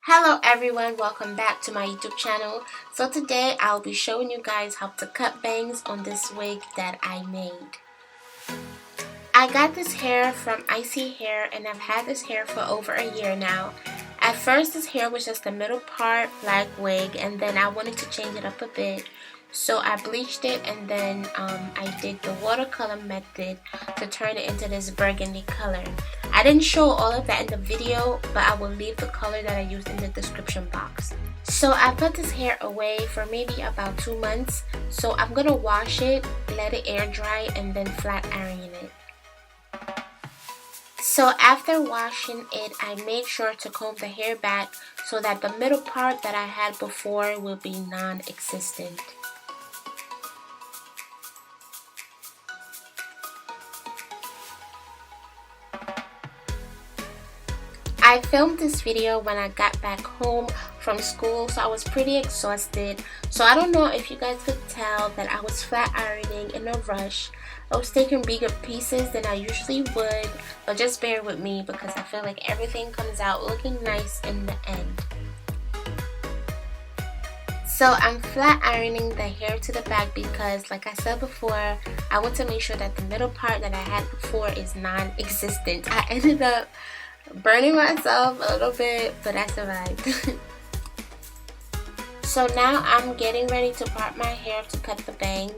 Hello everyone, welcome back to my YouTube channel. So today I'll be showing you guys how to cut bangs on this wig that I made. I got this hair from ISEEHAIR and I've had this hair for over a year now. At first this hair was just the middle part black wig, and then I wanted to change it up a bit. So I bleached it, and then I did the watercolor method to turn it into this burgundy color. I didn't show all of that in the video, but I will leave the color that I used in the description box. So I put this hair away for maybe about 2 months. So I'm gonna wash it, let it air dry, and then flat iron it. So after washing it, I made sure to comb the hair back so that the middle part that I had before will be non-existent. I filmed this video when I got back home from school, so I was pretty exhausted. So I don't know if you guys could tell that I was flat ironing in a rush. I was taking bigger pieces than I usually would, but just bear with me because I feel like everything comes out looking nice in the end. So I'm flat ironing the hair to the back because, like I said before, I want to make sure that the middle part that I had before is non-existent. I ended up burning myself a little bit, but I survived. So now I'm getting ready to part my hair to cut the bang.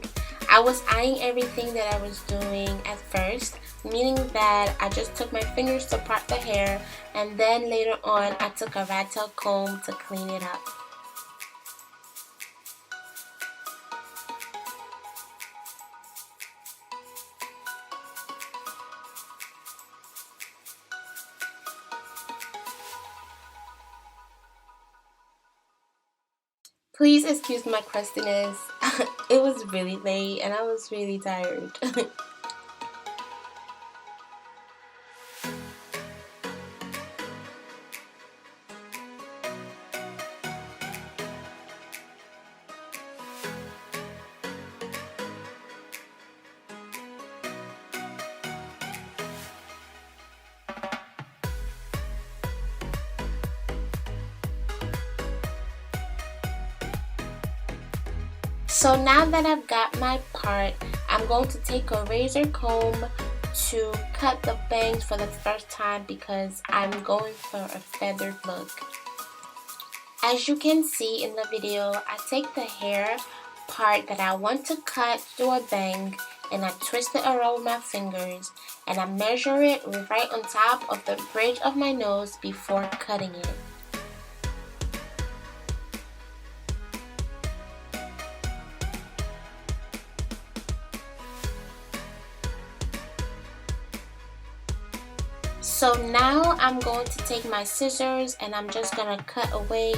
I was eyeing everything that I was doing at first, meaning that I just took my fingers to part the hair, and then later on I took a rat tail comb to clean it up. Please excuse my crustiness. It was really late and I was really tired. So now that I've got my part, I'm going to take a razor comb to cut the bangs for the first time because I'm going for a feathered look. As you can see in the video, I take the hair part that I want to cut to a bang and I twist it around with my fingers and I measure it right on top of the bridge of my nose before cutting it. So now I'm going to take my scissors and I'm just going to cut away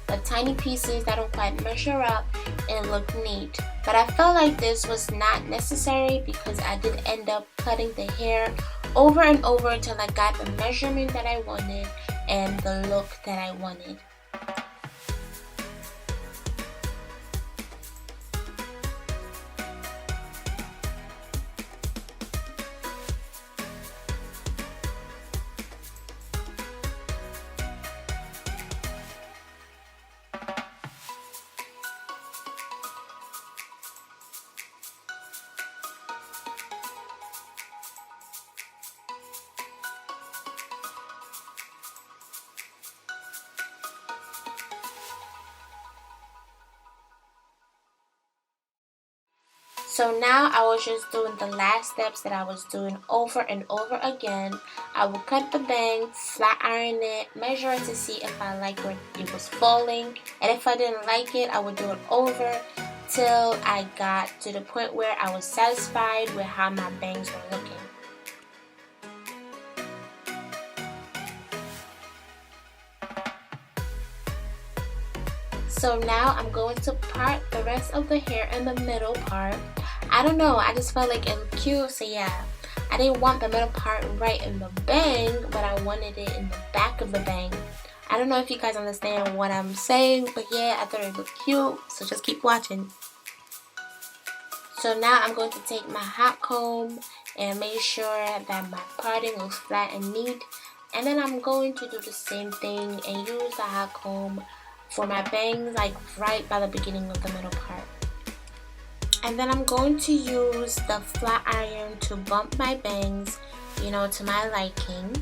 the tiny pieces that don't quite measure up and look neat. But I felt like this was not necessary because I did end up cutting the hair over and over until I got the measurement that I wanted and the look that I wanted. So now I was just doing the last steps that I was doing over and over again. I will cut the bang, flat iron it, measure it to see if I like where it was falling, and if I didn't like it, I would do it over till I got to the point where I was satisfied with how my bangs were looking. So now I'm going to part the rest of the hair in the middle part. I don't know, I just felt like it looked cute, so yeah. I didn't want the middle part right in the bang, but I wanted it in the back of the bang. I don't know if you guys understand what I'm saying, but yeah, I thought it looked cute, so just keep watching. So now I'm going to take my hot comb and make sure that my parting looks flat and neat. And then I'm going to do the same thing and use the hot comb for my bangs, like right by the beginning of the middle part. And then I'm going to use the flat iron to bump my bangs, you know, to my liking.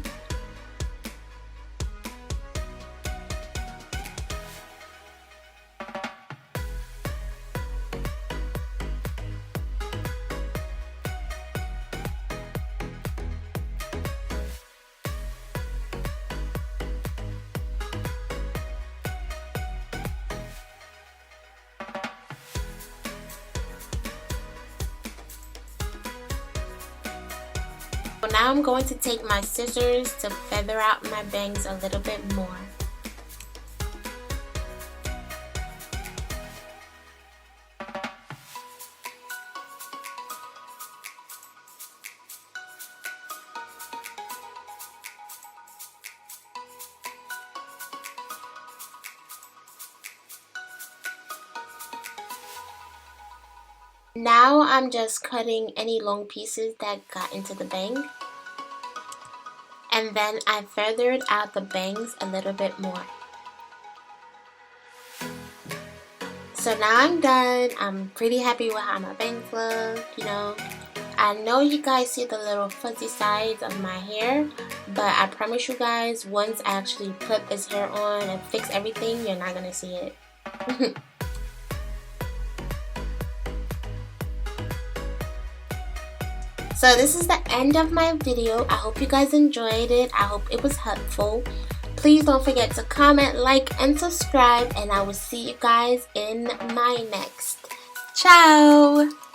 So now I'm going to take my scissors to feather out my bangs a little bit more. Now I'm just cutting any long pieces that got into the bang. And then I feathered out the bangs a little bit more. So now I'm done. I'm pretty happy with how my bangs look, you know. I know you guys see the little fuzzy sides of my hair, but I promise you guys, once I actually put this hair on and fix everything, you're not gonna see it. So this is the end of my video. I hope you guys enjoyed it. I hope it was helpful. Please don't forget to comment, like, and subscribe, and I will see you guys in my next. Ciao!